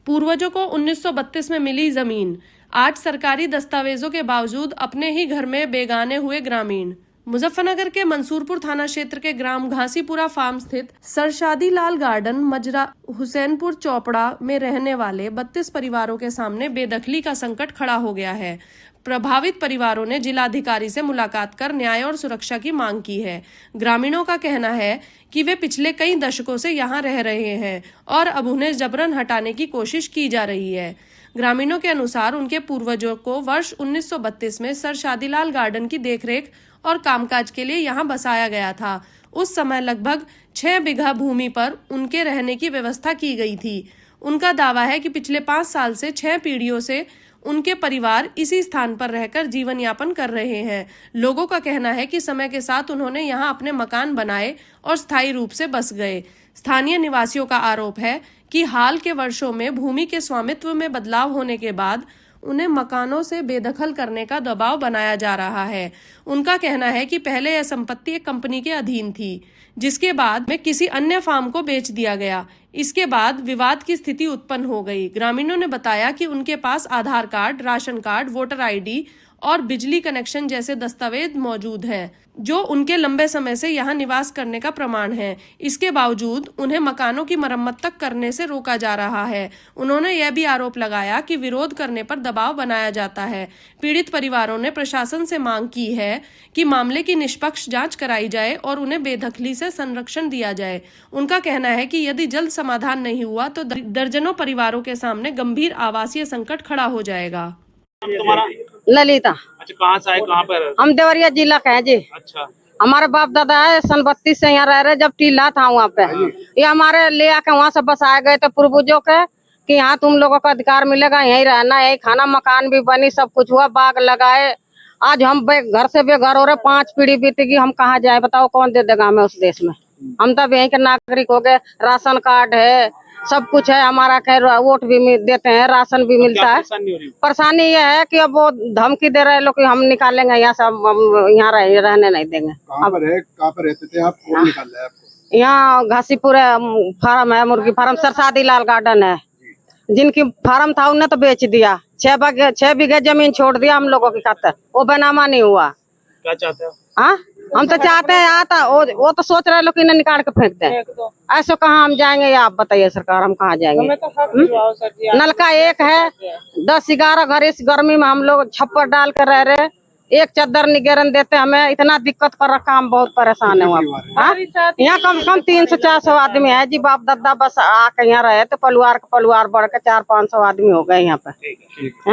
पूर्वजों को 1932 में मिली जमीन, आज सरकारी दस्तावेजों के बावजूद अपने ही घर में बेगाने हुए ग्रामीण। मुजफ्फरनगर के मंसूरपुर थाना क्षेत्र के ग्राम घासीपुरा फार्म स्थित सरशादी लाल गार्डन मजरा हुसैनपुर चौपड़ा में रहने वाले 32 परिवारों के सामने बेदखली का संकट खड़ा हो गया है। प्रभावित परिवारों ने जिलाधिकारी से मुलाकात कर न्याय और सुरक्षा की मांग की है। ग्रामीणों का कहना है कि वे पिछले कई दशकों से यहां रह रहे हैं और अब उन्हें जबरन हटाने की कोशिश की जा रही है। ग्रामीणों के अनुसार उनके पूर्वजों को वर्ष 1932 में सर शादीलाल गार्डन की देखरेख और कामकाज के लिए यहां बसाया गया था। उस समय लगभग 6 बीघा भूमि पर उनके रहने की व्यवस्था की गई थी। उनका दावा है कि पिछले 5 साल से 6 पीढ़ियों से उनके परिवार इसी स्थान पर रहकर जीवन यापन कर रहे हैं। लोगों का कहना है कि समय के साथ उन्होंने यहां अपने मकान बनाए और स्थायी रूप से बस गए। स्थानीय निवासियों का आरोप है कि हाल के वर्षों में भूमि के स्वामित्व में बदलाव होने के बाद उन्हें मकानों से बेदखल करने का दबाव बनाया जा रहा है। उनका कहना है कि पहले यह संपत्ति एक कंपनी के अधीन थी, जिसके बाद में किसी अन्य फार्म को बेच दिया गया। इसके बाद विवाद की स्थिति उत्पन्न हो गई। ग्रामीणों ने बताया कि उनके पास Aadhaar card, ration card, voter ID और बिजली कनेक्शन जैसे दस्तावेज मौजूद हैं, जो उनके लंबे समय से यहां निवास करने का प्रमाण है। इसके बावजूद उन्हें मकानों की मरम्मत तक करने से रोका जा रहा है। उन्होंने यह भी आरोप लगाया कि विरोध करने पर दबाव बनाया जाता है। पीड़ित परिवारों ने प्रशासन से मांग की है कि मामले की निष्पक्ष जांच कराई जाए और उन्हें बेदखली से संरक्षण दिया जाए। उनका कहना है कि यदि जल्द समाधान नहीं हुआ तो दर्जनों परिवारों के सामने गंभीर आवासीय संकट खड़ा हो जाएगा। तुम्हारा ललिता। अच्छा, कहाँ से आए, कहाँ पर? हम देवरिया जिला के हैं जी। अच्छा, हमारे बाप दादा है सन 32 से यहाँ रह रहे, जब टीला था वहाँ पे ये हमारे ले आके वहाँ से बसाए गए थे पूर्वजों के कि यहाँ तुम लोगों का अधिकार मिलेगा, यहीं रहना, यही खाना, मकान भी बनी, सब कुछ हुआ, बाग लगाए। आज हम घर से बेघर हो रहे, 5 पीढ़ी बीतेगी, हम कहाँ जाए बताओ, कौन दे देगा हमें उस देश में? हम तब यहीं के नागरिक हो गए, राशन कार्ड है, सब कुछ है हमारा, खैर वोट भी देते हैं, राशन भी मिलता है। परेशानी ये है कि अब वो धमकी दे रहे लोग कि हम निकालेंगे यहाँ से, यहाँ रहने नहीं देंगे। कहाँ पर रहते थे आप? कौन निकाल रहा है आपको? यहाँ घासीपुर फार्म है, मुर्गी फार्म, सरसादी लाल गार्डन है। जिनकी फार्म था उन्हें तो बेच दिया, 6 बीघे जमीन छोड़ दिया हम लोगों की खातिर, वो बेनामा नहीं हुआ। क्या चाहते हो? हाँ, हम तो चाहते हैं यहाँ था, वो तो सोच रहे लोग इन्हें निकाल के फेंक दें। ऐसे कहाँ हम जाएंगे, या आप बताइए सरकार, हम कहाँ जाएंगे? नलका एक है, 10-11 घर, इस गर्मी में हम लोग छप्पर डाल कर रह रहे, एक चादर निगेरन देते, हमें इतना दिक्कत कर रखा, हम बहुत परेशान है। यहाँ कम से कम 300 से 400 आदमी है जी। बाप दादा बस आके यहाँ रहे तो परिवार बढ़ के 400-500 आदमी हो गए यहाँ पे।